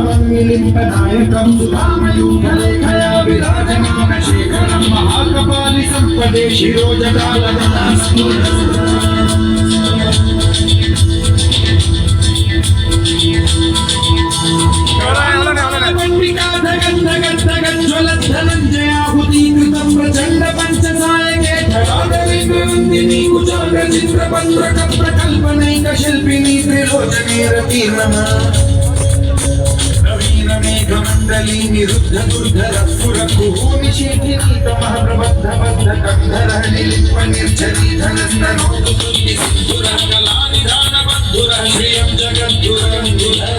भावन्मिलिम्पनायकं सुधामयूखलेखया विराजमानशेखरं महाकपालि सम्पदे शिरोजटालगदास्फुरन् ज्वलद्धनञ्जयाहुतीकृतं प्रचण्ड पञ्चसायके धराधरेन्द्रनन्दिनी कुचाग्रचित्रपत्रकप्रकल्पनैकशिल्पिनी त्रिलोचने रतिर्नमः नवीनमेघमण्डली निरुद्ध दुर्धर स्फुरकुहूनिशीथिनी तमः प्रबद्धबद्धकन्धरः निलिम्पनिर्झरी धनस्तनोतुतुल्लि सिन्धुरः कलानिधानबन्धुरः श्रियं जगद्गुरन्धुरः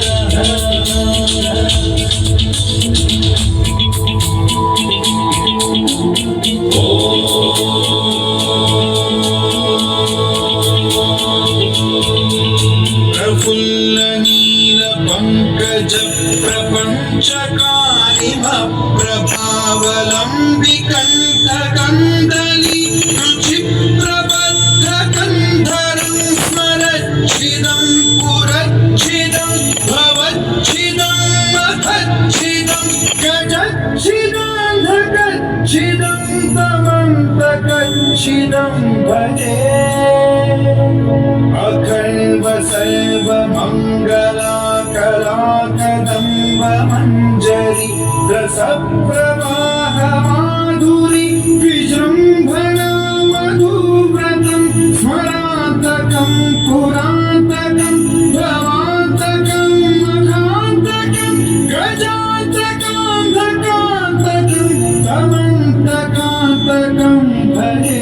प्रभावलम्बिकण्ठकन्दली रुचिप्रबद्धकन्धरं स्मरच्छिदं पुरच्छिदं भवच्छिदं मखच्छिदं गजच्छिदान्धकच्छिदं तमन्तकच्छिदं भजे अखण्ड सर्वमङ्गलाकलाकदम्ब मञ्जरी रसप्रवाह माधुरी विजृम्भणा मधुव्रतं स्मरान्तकं पुरान्तकं भवान्तकं मखान्तकं गजान्तकान्धकान्तकं तमन्तकान्तकं भजे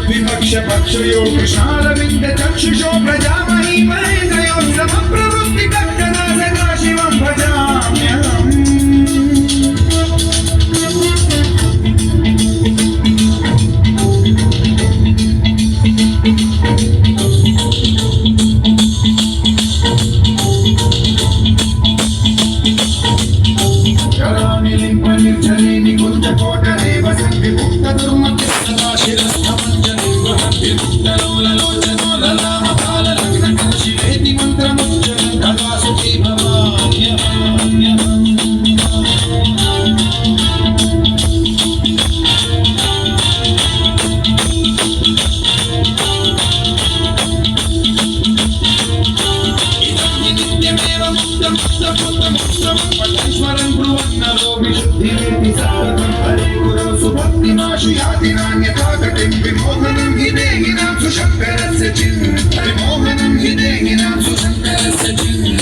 विपक्षपक्षयो कृष्णारविन्द चक्षुषो प्रजामहि महेन्द्रयो समप्रवृत्ति कक्कनासका शिवं भजाम्यहम् विमोहनं हि देहिनां सुशङ्करस्य चिन्त